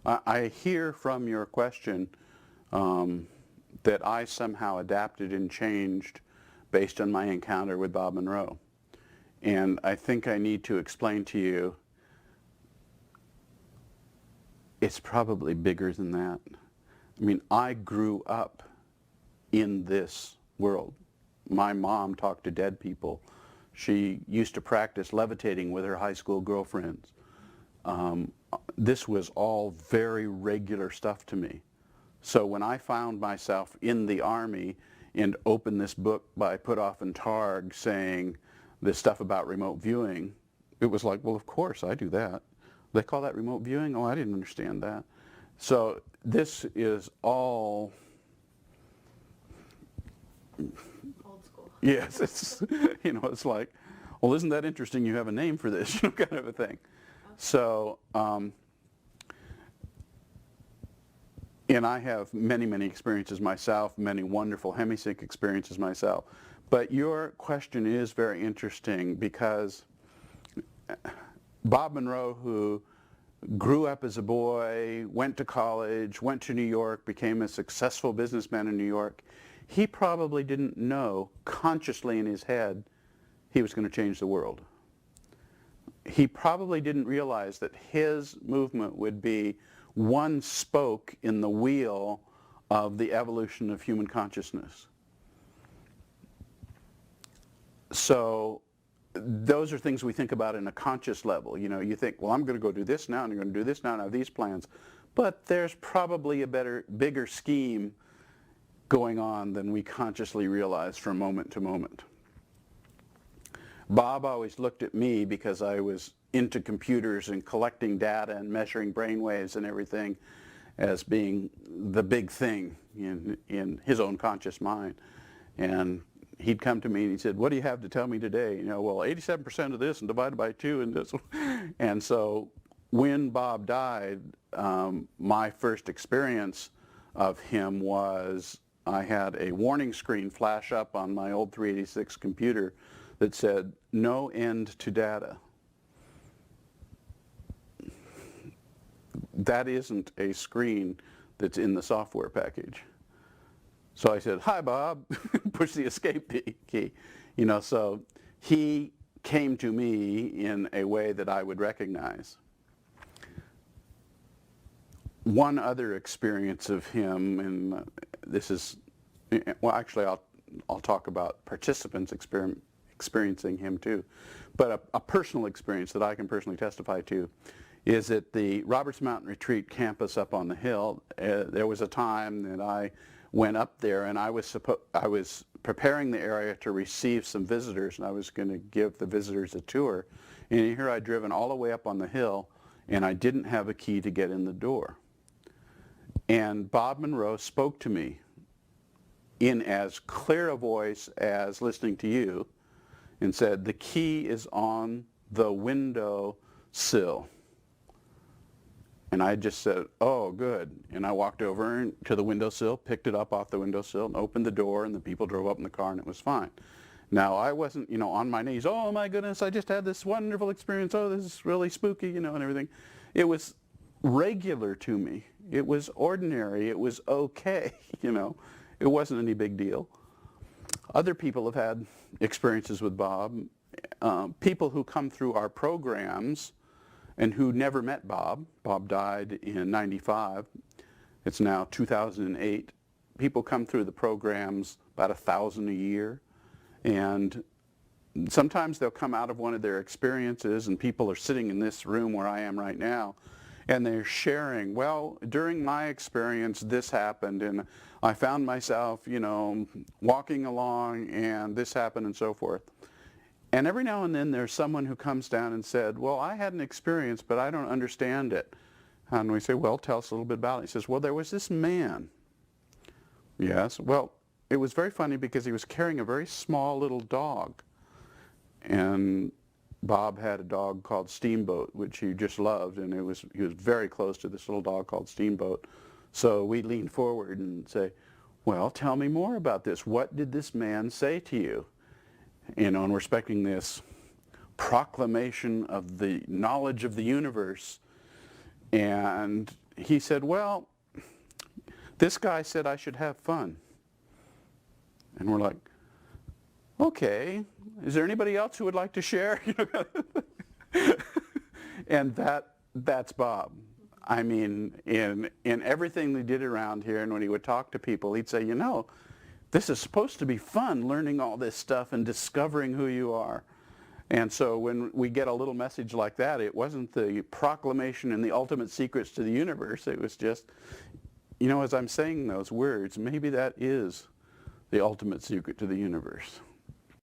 I hear from your question that I somehow adapted and changed based on my encounter with Bob Monroe. And I think I need to explain to you, it's probably bigger than that. I mean, I grew up in this world. My mom talked to dead people. She used to practice levitating with her high school girlfriends. This was all very regular stuff to me. So when I found myself in the Army and opened this book by Puthoff and Targ saying this stuff about remote viewing, it was like, well, of course I do that. They call that remote viewing? Oh, I didn't understand that. So this is all... Old school. Yes, it's, it's like, well, isn't that interesting? You have a name for this, kind of a thing. Okay. So, and I have many, many experiences myself, many wonderful hemisync experiences myself. But your question is very interesting because Bob Monroe, who grew up as a boy, went to college, went to New York, became a successful businessman in New York, he probably didn't know consciously in his head he was going to change the world. He probably didn't realize that his movement would be one spoke in the wheel of the evolution of human consciousness. So those are things we think about in a conscious level. You think, well, I'm going to go do this now, and I'm going to do this now, and I have these plans. But there's probably a bigger scheme going on than we consciously realize from moment to moment. Bob always looked at me, because I was into computers and collecting data and measuring brain waves and everything, as being the big thing in his own conscious mind. And he'd come to me and he said, what do you have to tell me today? Well, 87% of this and divided by 2 and this. And so when Bob died, my first experience of him was I had a warning screen flash up on my old 386 computer that said, no end to data. That isn't a screen that's in the software package. So I said, hi, Bob, push the escape key. So he came to me in a way that I would recognize. One other experience of him, and this is, well, actually I'll talk about participants experiencing him too, but a personal experience that I can personally testify to is at the Roberts Mountain Retreat campus up on the hill. There was a time that I went up there, and I was preparing the area to receive some visitors, and I was going to give the visitors a tour. And here I'd driven all the way up on the hill, and I didn't have a key to get in the door. And Bob Monroe spoke to me in as clear a voice as listening to you, and said, the key is on the window sill. And I just said, oh, good. And I walked over to the windowsill, picked it up off the windowsill, and opened the door, and the people drove up in the car, and it was fine. Now, I wasn't, on my knees, oh, my goodness, I just had this wonderful experience. Oh, this is really spooky, and everything. It was regular to me. It was ordinary. It was okay, It wasn't any big deal. Other people have had experiences with Bob. People who come through our programs and who never met Bob. Bob died in '95. It's now 2008. People come through the programs, about 1,000 a year. And sometimes they'll come out of one of their experiences, and people are sitting in this room where I am right now, and they're sharing, well, during my experience, this happened, and I found myself, walking along, and this happened, and so forth. And every now and then there's someone who comes down and said, well, I had an experience, but I don't understand it. And we say, well, tell us a little bit about it. He says, well, there was this man. Yes, well, it was very funny because he was carrying a very small little dog. And Bob had a dog called Steamboat, which he just loved, and he was very close to this little dog called Steamboat. So we leaned forward and say, well, tell me more about this. What did this man say to you? And we're expecting this proclamation of the knowledge of the universe. And he said, well, this guy said I should have fun. And we're like, okay, is there anybody else who would like to share? And that's Bob. I mean, in everything we did around here, and when he would talk to people, he'd say, this is supposed to be fun, learning all this stuff and discovering who you are. And so when we get a little message like that, it wasn't the proclamation and the ultimate secrets to the universe. It was just, as I'm saying those words, maybe that is the ultimate secret to the universe.